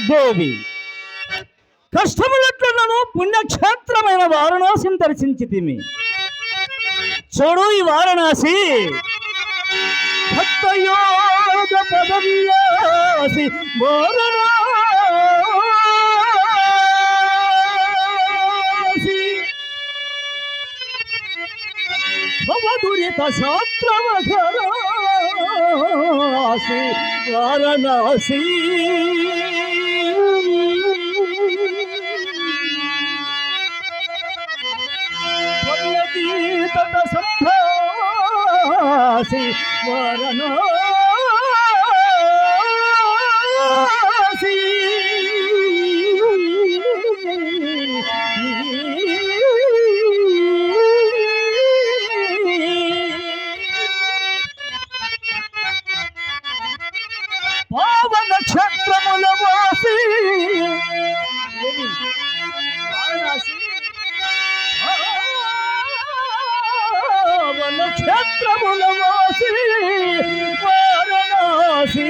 దేవి కష్టములట్లను పుణ్యక్షేత్రమైన వారణాసిని దర్శించితిమి. చూడు ఈ వారణాసి భక్తయోగ పదవ్యాసి వారణాసి భవదురిత శాస్త్రమఘరాసి వారణాసి తట సంభాసి వారణాసి పావన క్షేత్రముల వాసి వారణాసి క్షేత్రముల వాసి వారణాసి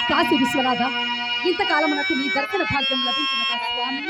కాశీ విశ్వనాథ, ఇంతకాలమునకు నీ దర్శన భాగ్యం లభించిన స్వామి.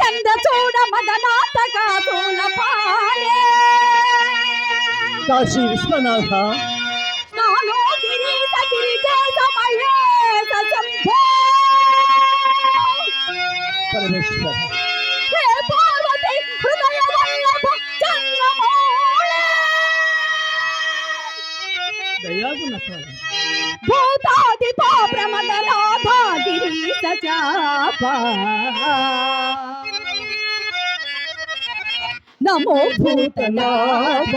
చంద చూడ మదనాటక కాశీ విశ్వనాథ పరమేశ్వర దయాగుణ భూతాదిపో ప్రమదనాథగిరీశ చాప నమో భూతనాథ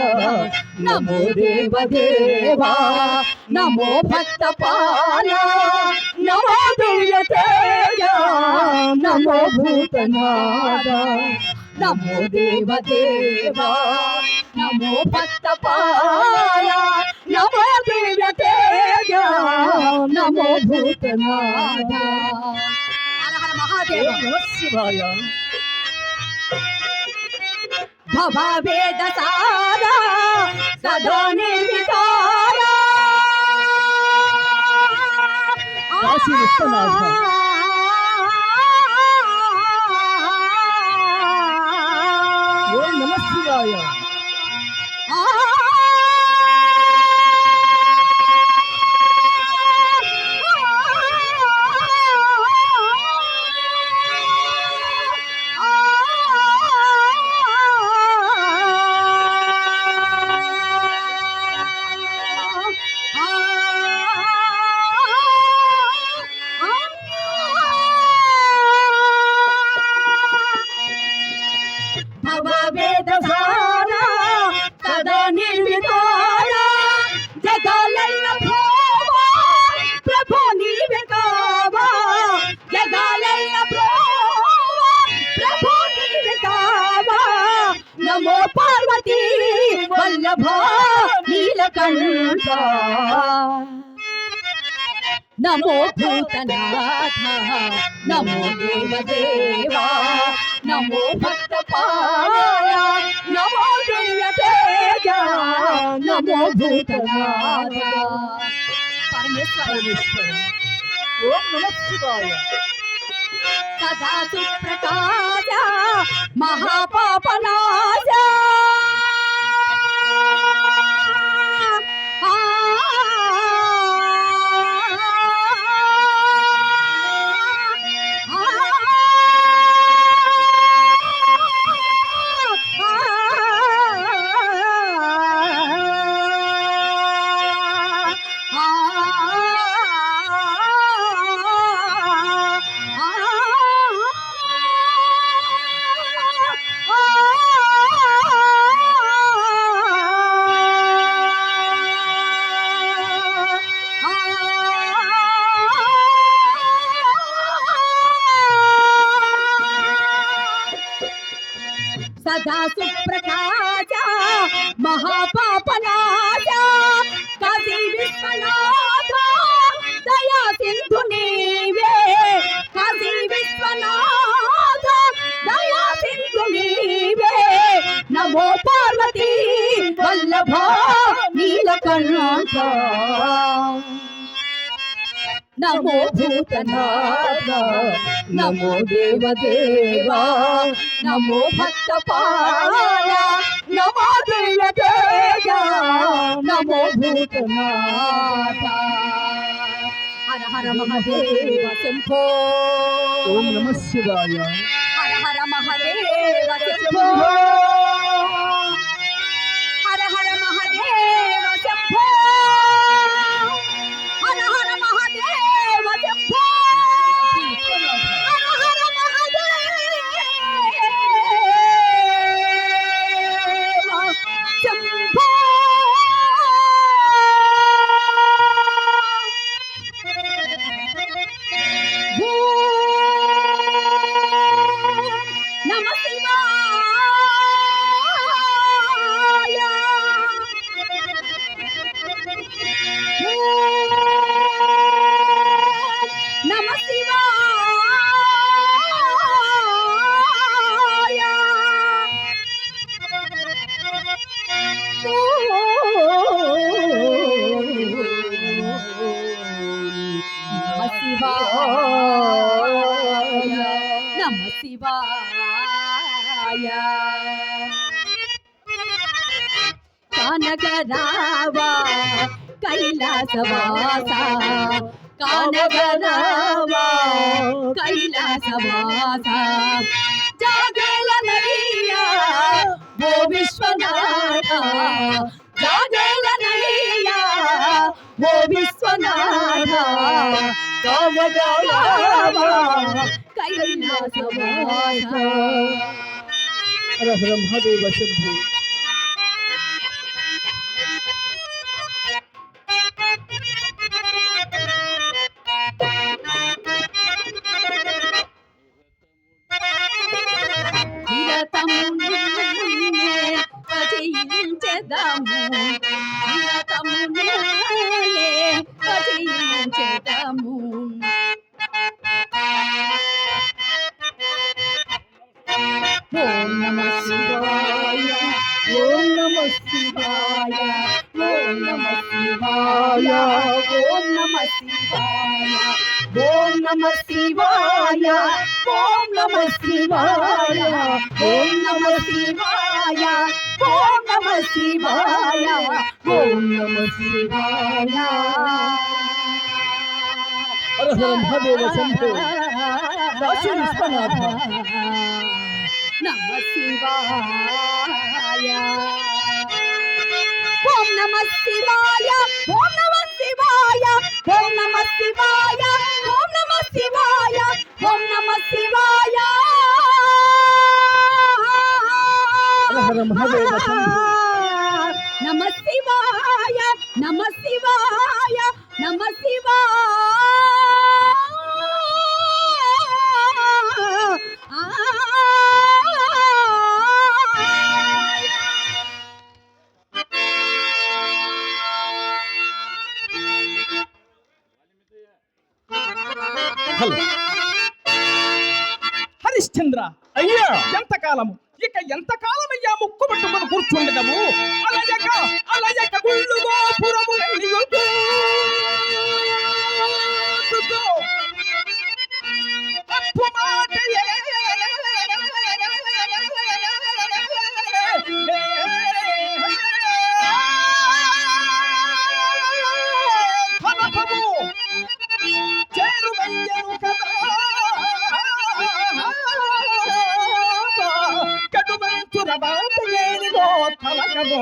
నమో దేవదేవా నమో భక్తపాల నమో దివ్యతేజ నమో భూతనాథ నమో దేవదేవా నమో భక్తపాల నమో దివ్యతేజ నమో భూతనాథ. హర హర మహాదేవ. ఓం నమః శివాయ. భవవేద సారా సదా నిర్వికారా కాశీ విశ్వనాథ. ఓం నమః శివాయ. భవవేద సారా సదా నిర్వికారా జగాలల్ల భోవా ప్రభు నీవే కావా. జగాలల్ల భోవా ప్రభు నీవే కావా. నమో పార్వతీ వల్లభ నీలకంఠ. నమో భూతనాథ నమో దేవదేవా నమో భక్తపాల నమో దివ్య తేజ నమో భూతనాథ. పరమేశ్వర ఓం నమః శివాయ. సదా సుప్రకాశ మహాపాపనాశ. సదా సుప్రకాశ మహాపాపనాశ కాశీ విశ్వనాథ దయా సింధు నీవే. కాశీ విశ్వనాథ దయా సింధు నీవే. నమో పార్వతీ వల్లభ నీలకంఠ. నమో భూతనాథ నమో దేవదేవా నమో భక్తపాల నమో దివ్య తేజ నమో భూతనాథ. హర హర మహాదేవ శంభో. ఓం నమః శివాయ. హర హర మహాదేవ శంభో. హర హర మహాదేవ శంభో. హర హర మహాదేవ శంభో. హర హర మహాదేవ శంభో. నమ శివాయ. నమ శివాయ. నమ శివాయ. నమ శివాయ. కానగరావా కైలాసవాస. కానగరావా కైలాసవాస. జాగేలనయ్యా ఓ విశ్వనాథ. జాగేలనయ్యా ఓ విశ్వనాథ. కానగరావా కైలాసవాస. హర హర మహాదేవ శంభో. భజించెదము శివాయ ఓం నమ శివాయ ఓం నమ శివాయ ఓం నమ శివాయ ఓం నమ శివాయ ఓం నమ శివాయ ఓం నమ శివాయ హర హర మహాదేవ శంభో కాశీ విశ్వనాథ నమ శివాయ ఓం నమ శివాయ ఓం నమ శివాయ ఓం నమ శివాయ ఓం నమ శివాయ ఓం నమ శివాయ హర హర మహాదేవ శంభో నమ శివాయ నమ శివాయ నమ హలో హరిశ్చంద్ర, అయ్యా ఎంతకాలము ఇక ఎంతకాలమయ్యా ముక్కు పట్టుకొని కూర్చుండదము? అలయక అలయక గుళ్ళు గోపురము నెల్లియుతూ. తప్పు మాటయే ఫలపము చేరువయ్యను కదా. కడుమంచుర బాటయేనిదో తలకదో.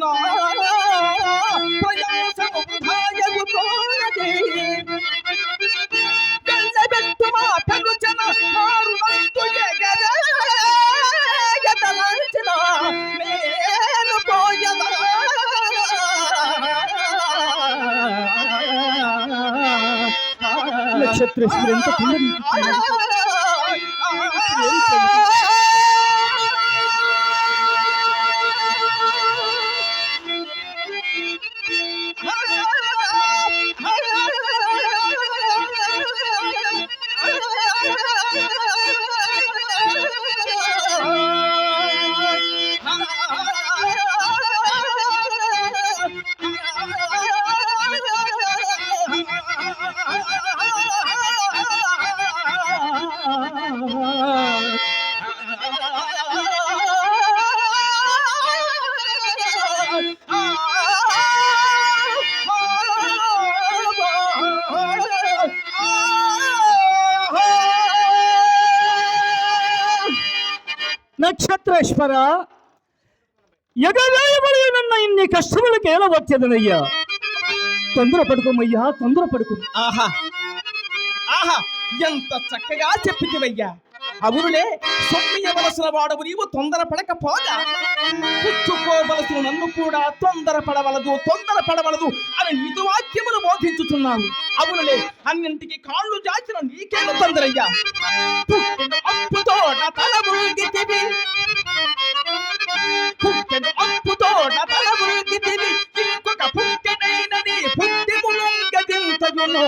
నా ప్రయాసము వృధాయగుతోన్నది. వెళ్ళబెట్టు మా పెరుచన మారునంతు ఎగదలాల్చిన మేలు పోయదా. నక్షత్రేశ్వరి ఎంత పుణ్యం. నక్షత్రేశ్వర ఎగవేయబడి నన్న ఇన్ని కష్టములకు ఎలా వచ్చేదనయ్యా. తొందర పడుకోమయ్యా, తొందర పడుకో. ఆహా ఆహా, ఎంత చక్కగా చెప్పితివయ్యా. అవునులే, సొమ్మియవలసిన వాడవు నీవు తొందర పడకపోగా, పుచ్చుకోవలసిన నన్ను కూడా తొందర పడవలదు అని నీతి వాక్యములు బోధించుతున్నావు. అవునులే, అన్నింటికి కాళ్ళు జాచిన నీకేను తొందరయ్యా. పుట్టెడు అప్పుతోట తల మురిగితివి, పుట్టెడు అప్పుతోట తల మురిగితివి, ఇంకొక పుట్టెనైనని పుట్టి ములంగదింతయునో.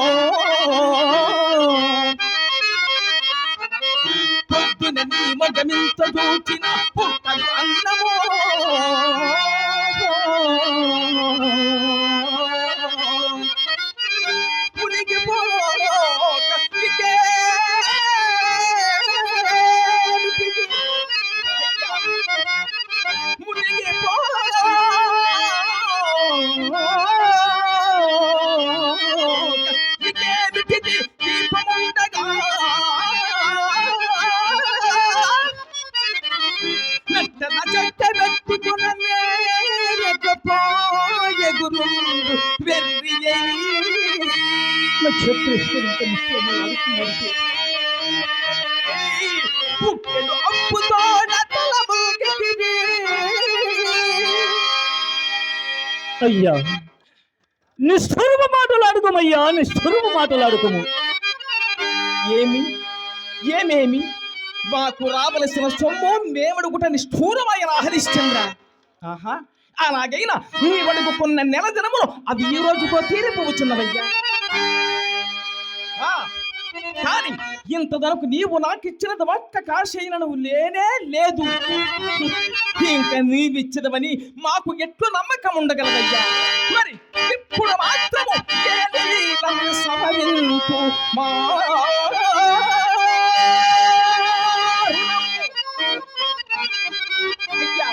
పొద్దున నీ మగమింత చూచిన పుట్టలు అన్నమో. నక్షత్రేశ్వరి ఇంత నిశ్చయమై ఆడుతున్నారు. పుట్టెడు అప్పుతోడ తల మురిగితివి. అయ్యా నిష్ఠురము మాటలాడుకోమయ్యా, నిష్ఠురము మాటలాడుకోము. ఏమేమి మాకు రావలసిన సొమ్ము మేమడుగుట నిష్ఠూరమైన హరిశ్చంద్ర. ఆహా, అలాగైనా నీ వడుకున్న నెల దినములు అవి ఈ రోజుతో తీరిపోవచ్చున్నవయ్యా. కానీ ఇంతవరకు నీవు నాకు ఇచ్చినది ఒక్క కాశైన నువ్వు లేనే లేదు. ఇంకా నీవిచ్చినవని మాకు ఎట్లు నమ్మకం ఉండగలదయ్యా. మరి ఇప్పుడు మాత్రము ఏలీలను సవరింపు మా అయ్యా,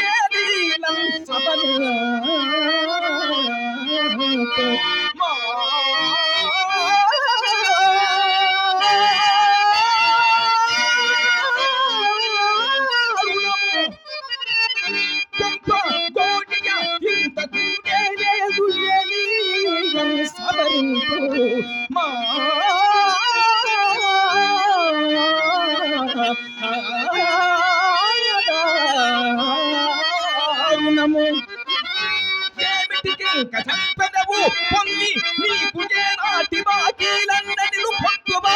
ఏలీలను సవరింపు మా చెప్పదవు పొంది నీకు నాటి బాకీలన్నది పొట్టుబా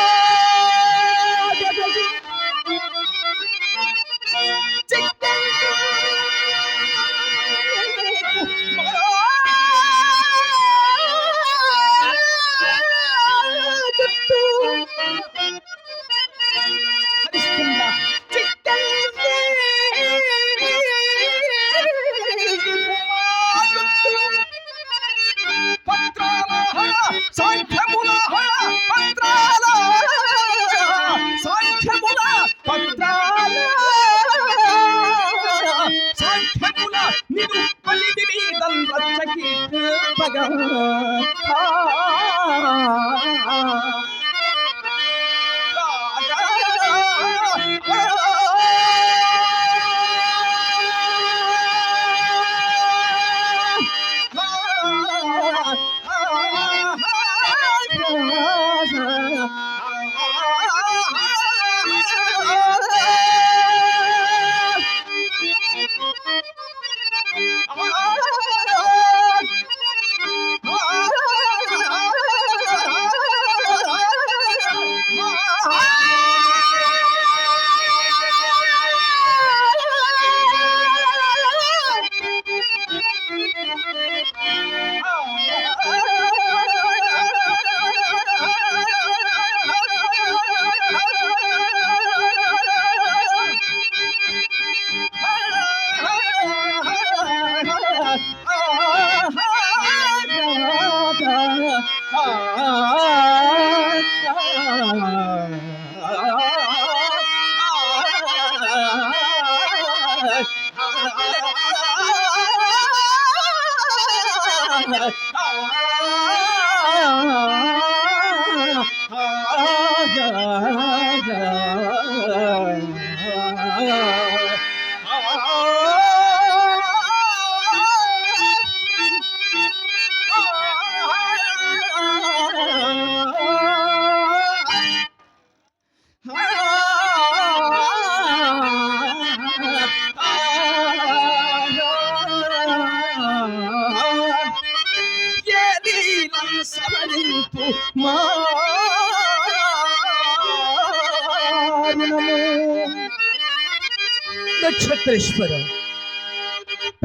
నక్షత్రేశ్వర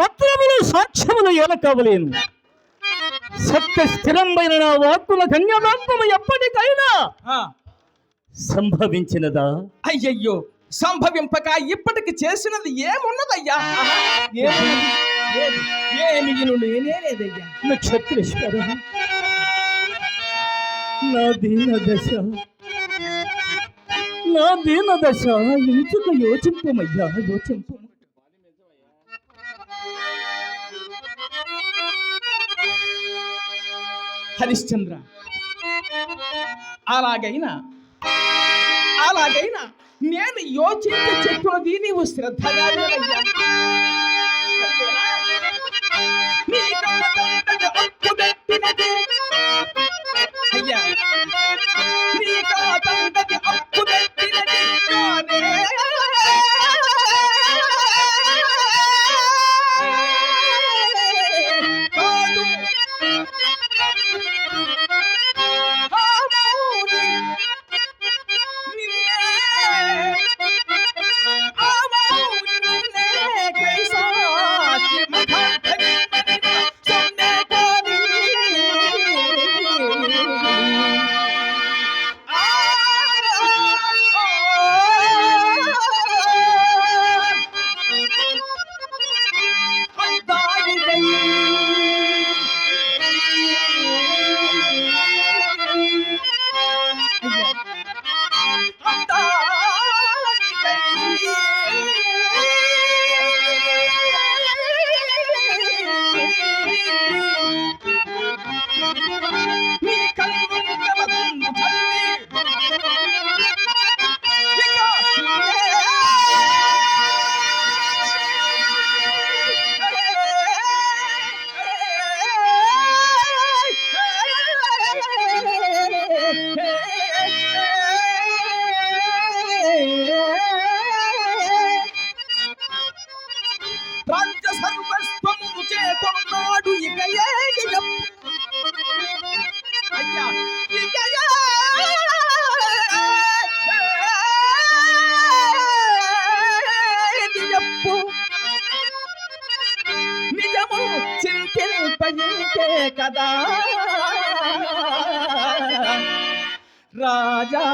పత్రములు సాక్ష్యములు ఏలకవలేను. సత్య స్థిరమైన నా వాక్కుల కన్యాదాంతము ఎప్పటికైనా సంభవించినదా? అయ్యయ్యో, సంభవింపక ఇప్పటికి చేసినది ఏమున్నదయ్యా? ఏమి లేనేలేదయ్యా. నక్షత్రేశ్వర నా దీన దశ ఇంచుక యోచింపమయ్యా, యోచింపు. హరిశ్చంద్ర, అలాగైనా నేను యోచించి చెప్పున్నది నీవు శ్రద్ధగా వినయ్యా. అయ్యా, నీ కాదంతటి అప్పు పెట్టినది కానే కాదు. నీ కన్ను ముద్దమగుండు తల్లి ఇక రాజ్య సర్వస్వము చేకొన్నాడు ఇక అయ్యా ఇక చెప్పు నిజము చింతింపయింటే కదా రాజా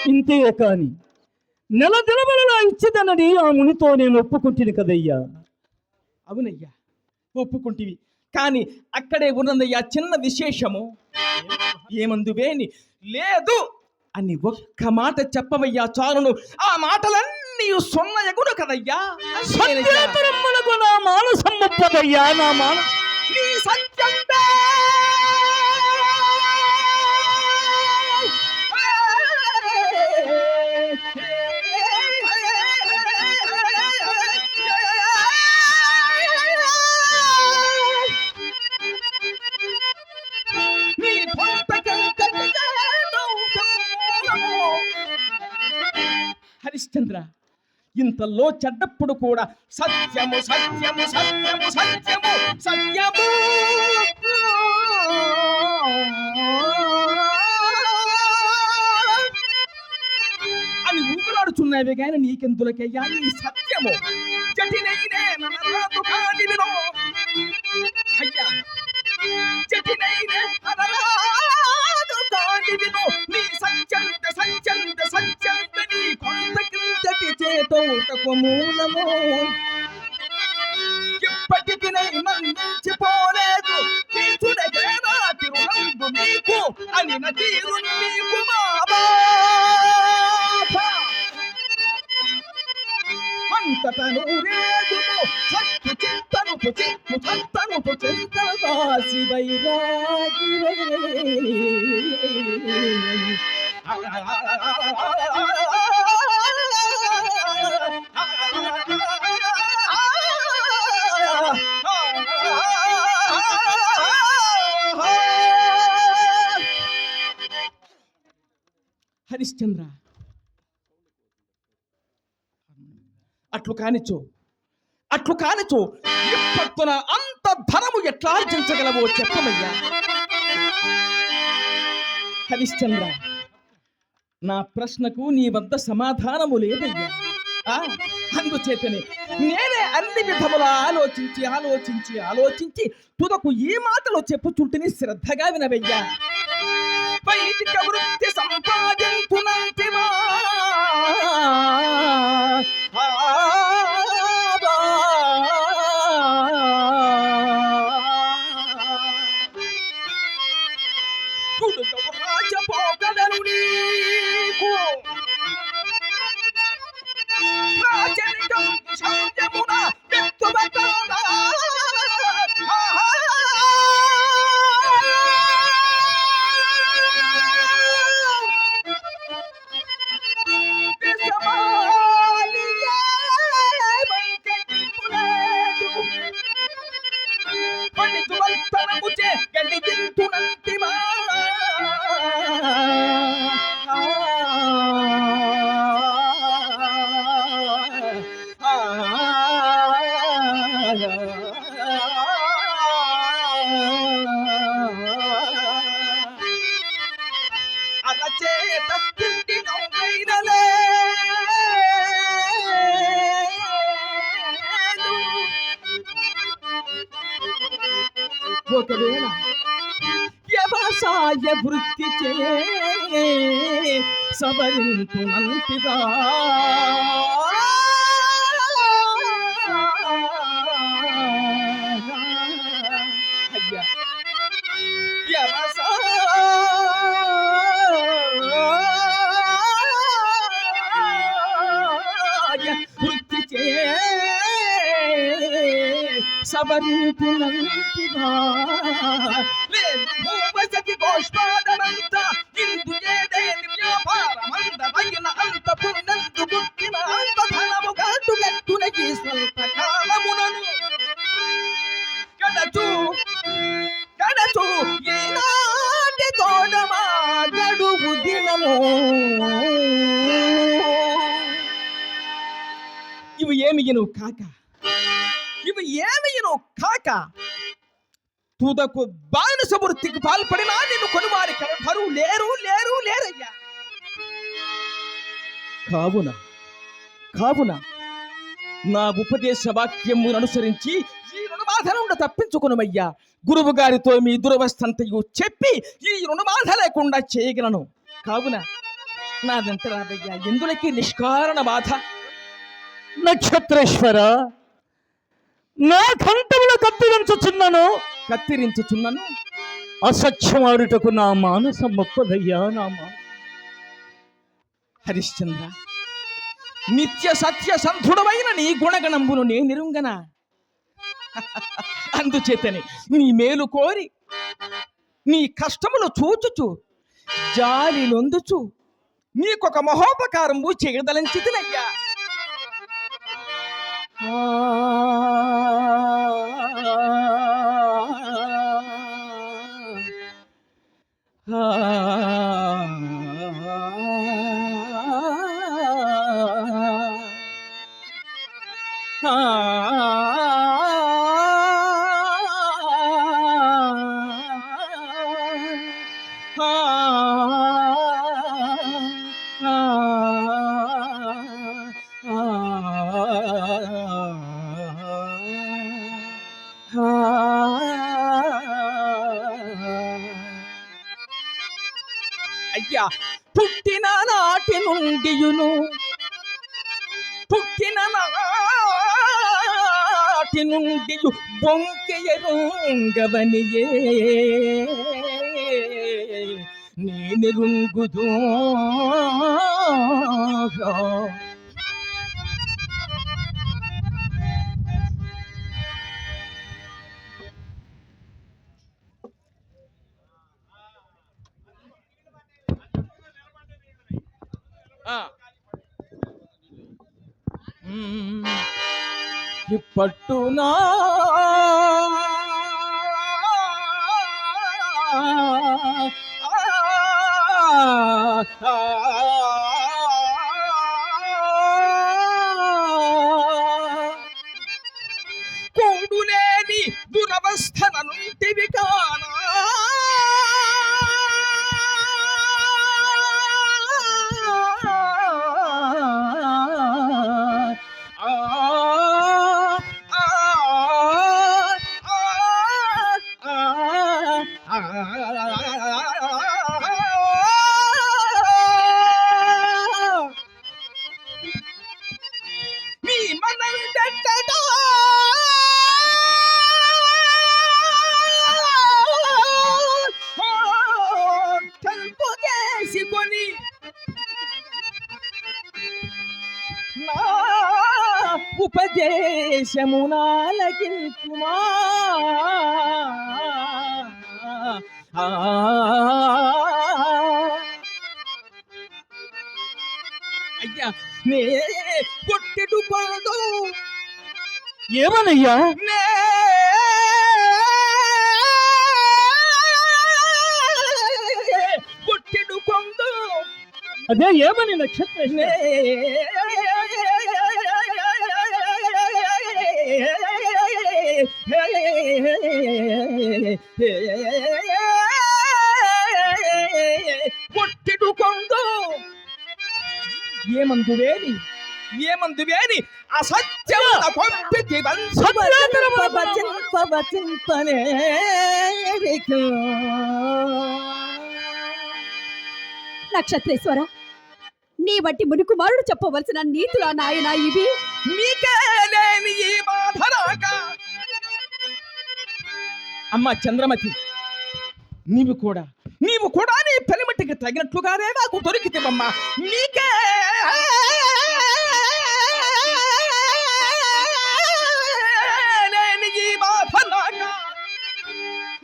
ఇంతే కాని నెల దినములలో ఇచ్చిదనని ఆ మునితో నేను ఒప్పుకుంటుని కదయ్యా. అవునయ్యా ఒప్పుకుంటివి, కానీ అక్కడే ఉన్నదయ్యా చిన్న విశేషము. ఏమందువేని లేదు అని ఒక్క మాట చెప్పవయ్యా చాలును. ఆ మాటలన్నీ సొన్న ఎగుడు కదయ్యా. సత్యాతురములకు నా మానసం ముప్పదయ్యా, నా నీ సత్యం హరిశ్చంద్ర, ఇంతలో చెడ్డప్పుడు కూడా సత్యము సత్యము సత్యము సత్యము సత్యము చెప్పినవి కానీ నీకెందులకయ్యా ఈ సత్యము జటినైనే ననరాదు కాని వినో అయ్యా జటినైనే ననరాదు కాని వినో నీ సత్యంత సత్యంత సత్యంత నీ కొంత కిందటి చేతోటకు మూలము ఇప్పటికి నందించిపోలేదు తీసుడగే నా తిరునందు నీకు అని నదీరు నీకు మా బాధ అంతటను రేగును సత్తు చింతను చిత్తు సత్తను చింతవాసి వైరాగి హరిశ్చంద్ర అట్లు కానిచో ఇప్పట్టున అంత ధనము ఎట్లా ఆర్జించగలవో చెప్పమయ్యా హరిశ్చంద్ర నా ప్రశ్నకు నీ వద్ద సమాధానము లేదయ్యా అందుచేతనే నేనే అన్ని విధముల ఆలోచించి తుదకు ఈ మాటలు చెప్పుచుంటిని శ్రద్ధగా వినవయ్యా వైదిక వృత్తి సంపాదించునంటివా కుడుకవు రాజపోగలను నీకు రాజరికం శౌర్యమున వ్యక్తుబకాల అరచేత తిండి నౌకైనలే ఒకవేళ వ్యవసాయ వృత్తి చే సవరించునంటిగా అయ్యా వ్యవసాయ వృత్తి చే సవరించునంటిగా భూపసకి గోష్పాదమంత ఇందు ఏదేని వ్యాపారమంత వగిన అంత పుణ్యంతు గుర్తిన అంత ధనము గట్టునకి స్వల్ప కాలమునను కడచు ఈనాటి తోడమా గడువు దినము ఇవి ఏమియను కాక తుదకు బానిస వృత్తికి పాల్పడినా నిన్ను కొనువారి కలరు లేరయ్యా కావున నా ఉపదేశ వాక్యమును అనుసరించి ఈ రుణబాధ నుండి తప్పించుకునమయ్యా గురువు గారితో మీ దురవస్థంతయు చెప్పి ఈ రుణబాధ లేకుండా చేయగలను కావున నాదంత రాదయ్యా ఎందులకి నిష్కారణ బాధ నక్షత్రేశ్వర నా కంఠముల కత్తిరించుచున్నాను అసత్యమాడుటకు నా మానసం మొప్పదయ్యా హరిశ్చంద్ర నిత్య సత్య సంధుడమైన నీ గుణగణంబును నేనిరుంగన అందుచేతని నీ మేలు కోరి నీ కష్టములు చూచుచు జాలి నొందుచు నీకొక మహోపకారంబు చేయదలంచితినయ్యా అయ్యా పుట్టిన నాటి నుండియును పుట్టిన నాటి నుండి బొంకెయరుంగవనియే నేనెరుంగుదు ఇప్పట్టునా కోడులేని దురవస్థనుంటివి కానా మీ మనం దట్టడా కల్పు చేసుకొని నా ఉపదేశమునాలకించుమా అయ్యా నే పొట్టెడు పడదు ఏమనయ్యా? నే పొట్టెడు కొందు అదే ఏమని నక్షత్ర? నే పొట్టెడు కొందు ఏమందువేని ఏమందువేని అసత్యమున పంపితి వంశపనే నక్షత్రేశ్వర, నీ బట్టి మునికుమారుడు చెప్పవలసిన నీతులా నాయనా ఇవి? మీకే లేని ఈ బాధరాక అమ్మా చంద్రమతి, నీవు కూడా నీ పెనిమటికి తగినట్లుగానే నాకు దొరికితేవమ్మా. నీకే లేని ఈ బాధరాక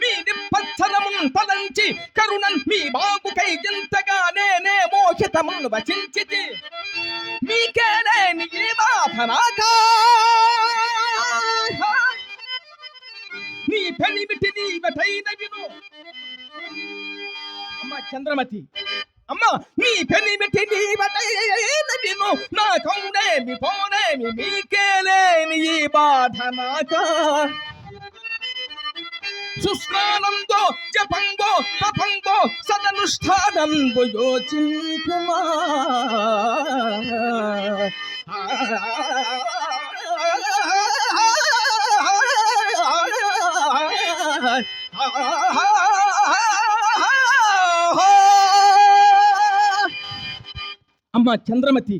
మీ నిప్పచ్చరమున్ తలంచి కరుణన్ మీ బాగుకై ఎంతగా నేనే మోహితమును వచించితి. మీకే లేని ఈ బాధరాక నీ పెనిమిటి నీ వెటైన విను అమ్మా చంద్రమతి. అమ్మా నీ పెనిమిటి నీ వెటైన విను. నా కౌనేమి పోనేమి మీకే లేని ఈ బాధ నాక. సుస్నానందో జపంగో తపంగో సదనుష్ఠానంబు యోచించుమా. అమ్మా చంద్రమతి,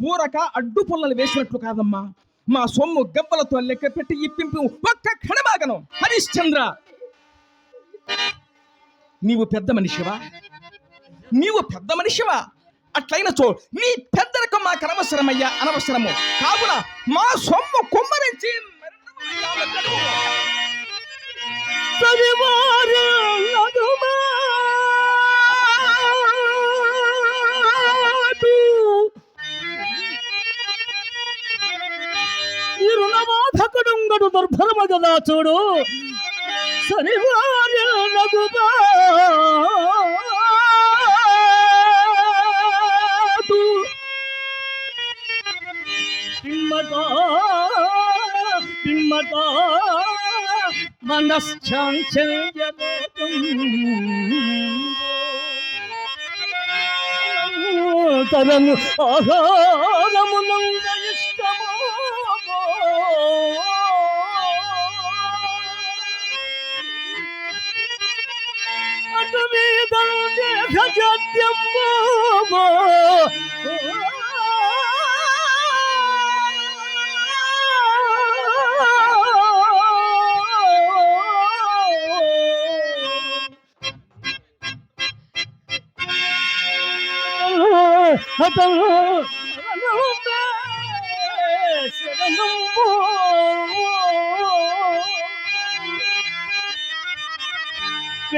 ఊరక అడ్డు పుల్లలు వేసినట్లు కాదమ్మా. మా సొమ్ము గవ్వలతో లెక్క పెట్టి ఇప్పింపు ఒక్క క్షణమాగను. హరిశ్చంద్ర, నీవు పెద్ద మనిషివా? అట్లయిన చో నీ పెద్దరికం మాకు అనవసరమయ్యా, అనవసరము. కావున మా సొమ్ము కుమ్మరించి ఈ రుణబాధకుడుంగడు దుర్భరమ గదా చూడు. సరివార్యనగుబా పిమ్మటా మనశ్చాంచల్యలోకం తరము ఆహారమునంద ఇష్టమో అటు మీద దేహజ సత్యమో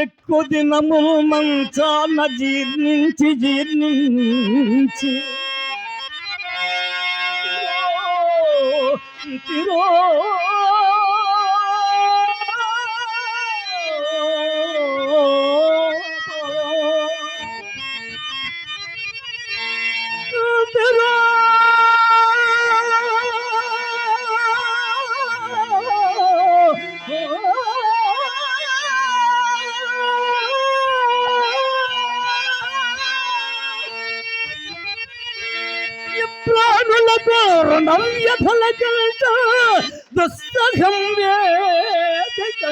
ఎక్కువ దినము మంచాన జీర్ణించి తిరో ప్రాణులకు రుణం వ్యధలకల్చ దుస్తఘం వేదిక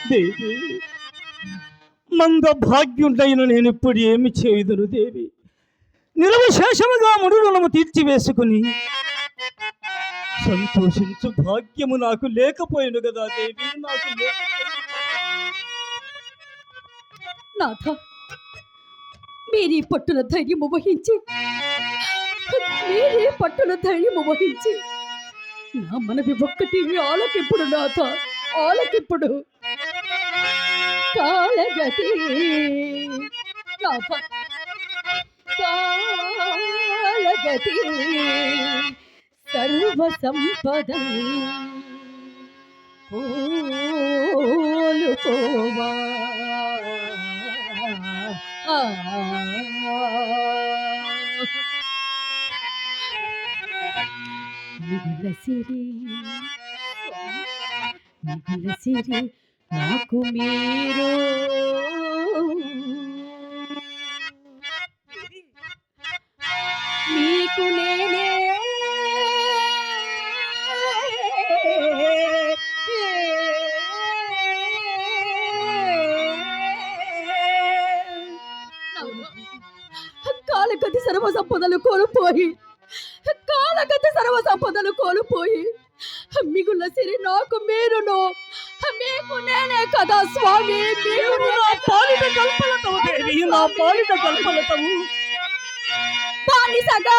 దేవి మంద భాగ్యుండైన నేను ఇప్పుడు ఏమి చేయుదును దేవి. నిర్విశేషముగా ముడి రుణము తీర్చివేసుకుని సంతోషించు భాగ్యము నాకు లేకపోయాను కదా దేవి, నాకు నాథ, మీరీ పట్టుల ధైర్యము వహించి నా మనవి ఒక్కటి ఆలకిప్పుడు నాథ, ఆలకిప్పుడు. కాలగతి నాథ, కాలగతి సర్వ సంపద కోలుకోవా. మిగుల సిరి నాకు మీరు మీకు నేనే కాలగతి సర్వ సంపదలు కోల్పోయి మిగుల సిరి నాకు మీరును, మీకు నేనే కదా స్వామి. మీరు నా పాలిట కల్పలతవు దేవి, నా పాలిట కల్పలతవు బానిసగా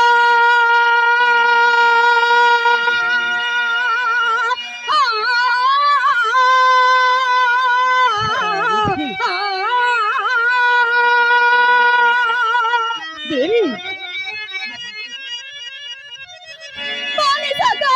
దేవి, బానిసగా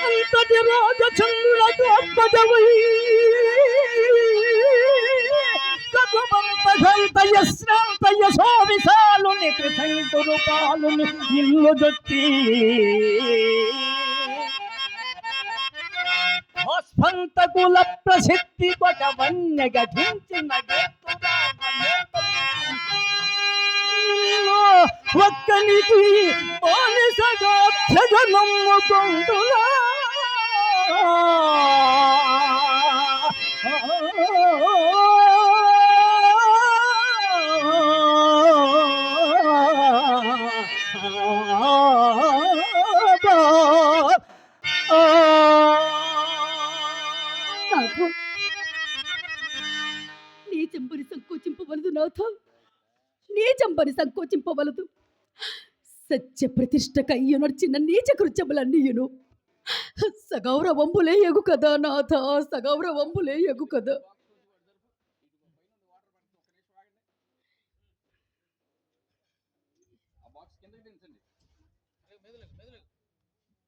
అంతటి రాజచంద్రులకు అప్పదవై కగుబంతయ శ్రాంతయ సోవిశాలుని త్రిశంకురు పాలుని ఇల్లు దొట్టి స్పంత కుల ప్రసిద్ధి కొట వన్య గఠించిన ఒక్కనికి బానిసగా జగనమ్ముకుంటున్నా నీ చెంబరి సంకోచింపవలదు నాథ, నీ చెంబరి సంకోచింపవలదు. సత్య ప్రతిష్టకయ్య నడిచిన నీచ కృత్యములన్నీయును సగౌరవంబులే ఎగు కదా నాథ, సగౌరవంబులే ఎగు కదా.